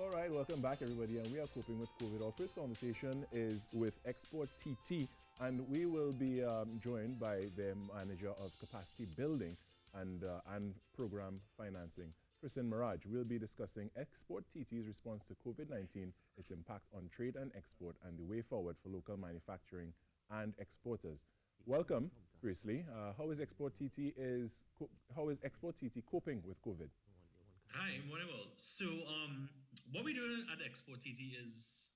All right, welcome back, everybody, and we are coping with COVID. Our first conversation is with ExporTT, and we will be joined by their manager of capacity building and program financing, Kristen Mirage. We'll be discussing ExporTT's response to COVID-19, its impact on trade and export, and the way forward for local manufacturing and exporters. Welcome, firstly. How is ExporTT coping with COVID? Hi, morning well. So what we're doing at ExporTT is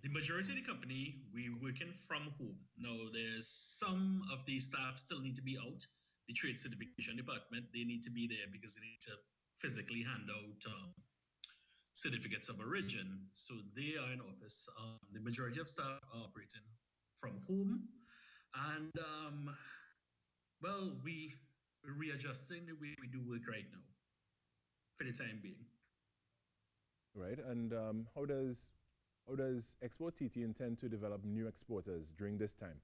the majority of the company, we're working from home. Now, there's some of the staff still need to be out. The trade certification department, they need to be there because they need to physically hand out certificates of origin. So they are in office. The majority of staff are operating from home. And, we're readjusting the way we do work right now, for the time being. Right, and how does ExporTT intend to develop new exporters during this time?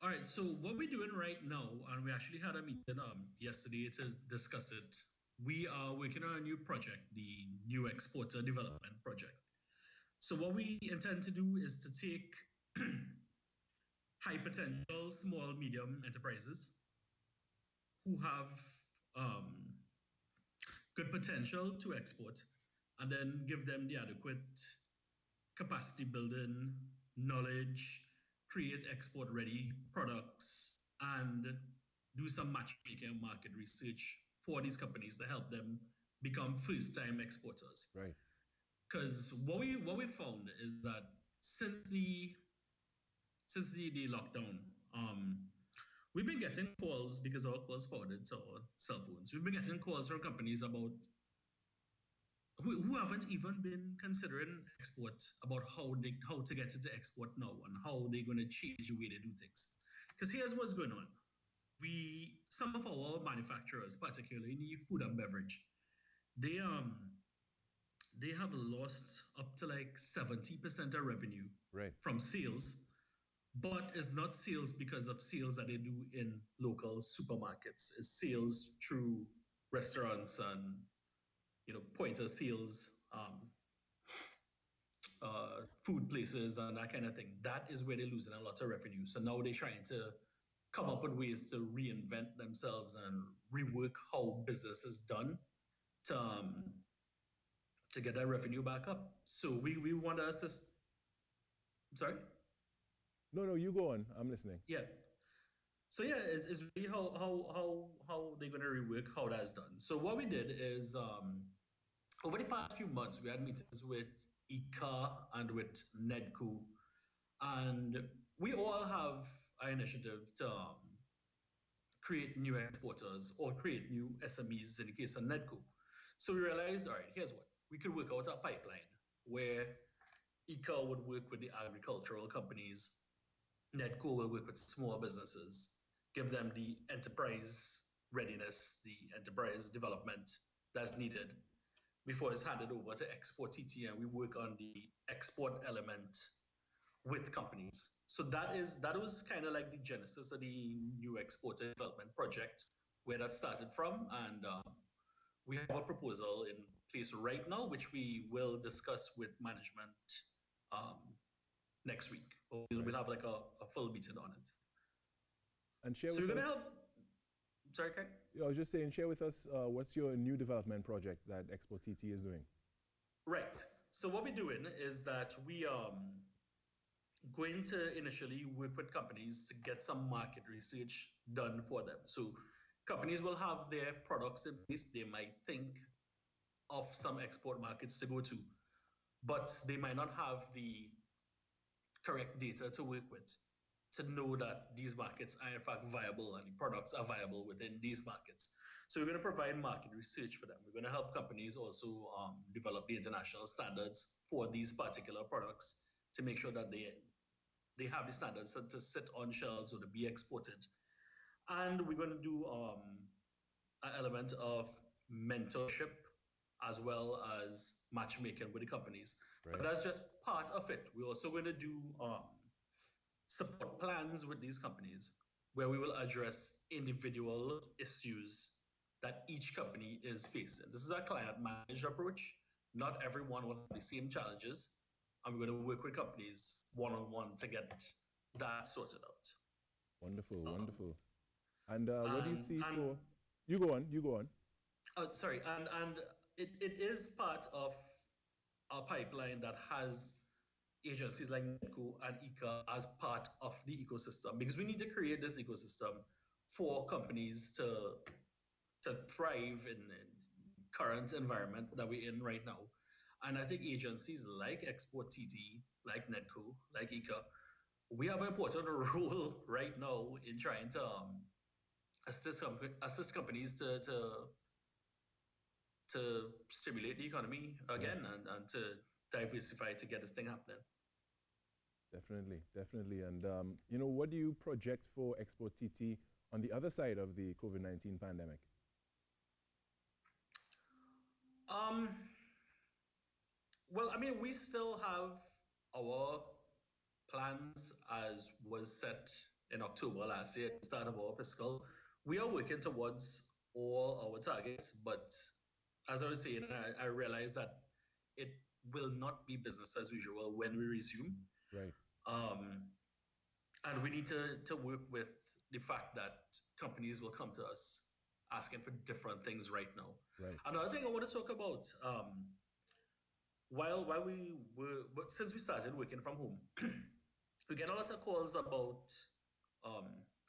All right, so what we're doing right now, and we actually had a meeting yesterday to discuss it. We are working on a new project, the new exporter development project. So what we intend to do is to take high potential small, medium enterprises who have good potential to export, and then give them the adequate capacity building, knowledge, create export-ready products, and do some matchmaking and market research for these companies to help them become first-time exporters. Right. Because what we found is that since the lockdown, we've been getting calls because our calls forwarded to our cell phones. We've been getting calls from companies about who haven't even been considering export, about how to get into export now and how they're going to change the way they do things. Because here's what's going on. Some of our manufacturers, particularly in the food and beverage, they have lost up to like 70% of revenue from sales. But it's not sales because of sales that they do in local supermarkets. It's sales through restaurants and, point of sales, food places and that kind of thing. That is where they're losing a lot of revenue. So now they're trying to come up with ways to reinvent themselves and rework how business is done to get that revenue back up. So we want to assist. Sorry? No, you go on. I'm listening. Yeah. So yeah, it's really how they're going to rework how that's done. So what we did is over the past few months, we had meetings with ICA and with NEDCO, and we all have an initiative to create new exporters or create new SMEs in the case of NEDCO. So we realized, all right, here's what. We could work out a pipeline where ICA would work with the agricultural companies, NEDCO will work with small businesses, give them the enterprise readiness, the enterprise development that's needed before it's handed over to ExporTT, and we work on the export element with companies. So that was kind of like the genesis of the new exporter development project, where that started from, and we have a proposal in place right now, which we will discuss with management next week. We'll have like a full meeting on it. And share so with we're us. going to help. Sorry, Kai? I was just saying, share with us what's your new development project that ExporTT is doing. Right. So what we're doing is that we are going to initially work with companies to get some market research done for them. So companies will have their products in place. They might think of some export markets to go to, but they might not have the correct data to work with to know that these markets are in fact viable and the products are viable within these markets. So we're going to provide market research for them. We're going to help companies also develop the international standards for these particular products to make sure that they have the standards to sit on shelves or to be exported. And we're going to do an element of mentorship as well as matchmaking with the companies. Right. But that's just part of it. We're also going to do support plans with these companies where we will address individual issues that each company is facing. This is a client-managed approach. not everyone will have the same challenges. And we're going to work with companies one-on-one to get that sorted out. Wonderful, wonderful. And what do you see for... You go on. Sorry, and it is part of a pipeline that has agencies like NETCO and ICA as part of the ecosystem, because we need to create this ecosystem for companies to thrive in current environment that we're in right now. And I think agencies like ExporTT, like NETCO, like ICA, we have an important role right now in trying to assist companies to stimulate the economy again and to diversify to get this thing happening. Definitely. And, what do you project for ExporTT on the other side of the COVID-19 pandemic? Well, we still have our plans as was set in October last year, at the start of our fiscal. We are working towards all our targets, but as I was saying, I realize that it will not be business as usual when we resume. Right. And we need to work with the fact that companies will come to us asking for different things right now. Right. Another thing I want to talk about, since we started working from home, we get a lot of calls about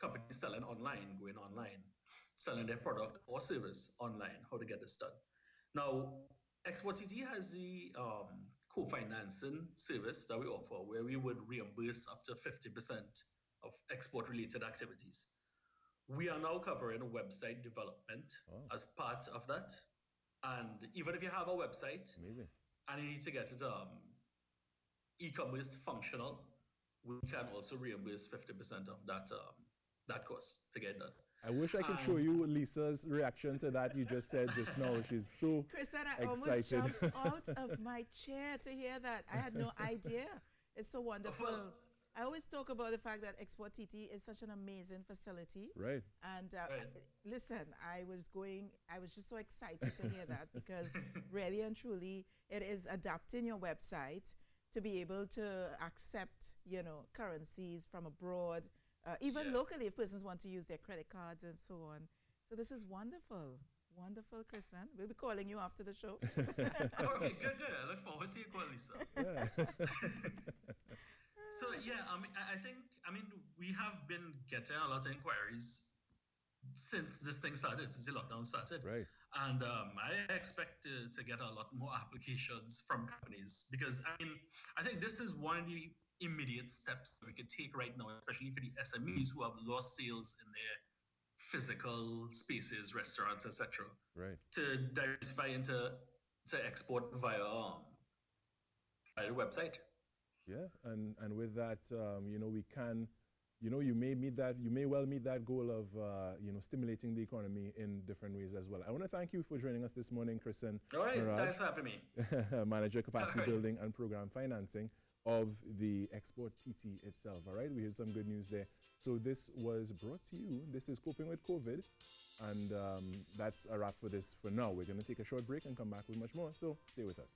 companies selling online, going online, selling their product or service online, how to get this done. Now, ExporTT has the co-financing service that we offer, where we would reimburse up to 50% of export-related activities. We are now covering website development as part of that. And even if you have a website, amazing, and you need to get it e-commerce functional, we can also reimburse 50% of that cost to get that. I wish I could show you Lisa's reaction to that you just said just now. She's so Chris, I excited. almost jumped out of my chair to hear that. I had no idea. It's so wonderful. I always talk about the fact that ExporTT is such an amazing facility. Right. And listen, I was just so excited to hear that, because really and truly, it is adapting your website to be able to accept, currencies from abroad, even locally, if persons want to use their credit cards and so on. So this is wonderful. Wonderful, Christian. We'll be calling you after the show. Okay, good. I look forward to your call, Lisa. So I think we have been getting a lot of inquiries since this thing started, since the lockdown started. Right. And I expect to get a lot more applications from companies, because I think this is one of the immediate steps that we could take right now, especially for the SMEs who have lost sales in their physical spaces, restaurants, etc. Right. To diversify to export via the website. Yeah, and with that, we can, you may well meet that goal of, stimulating the economy in different ways as well. I want to thank you for joining us this morning, Kristen. All right, thanks for having me. Manager Capacity Building and Program Financing of the ExporTT itself. All right, we had some good news there. So this was brought to you. This is Coping with COVID, and that's a wrap for this for now. We're going to take a short break and come back with much more, so stay with us.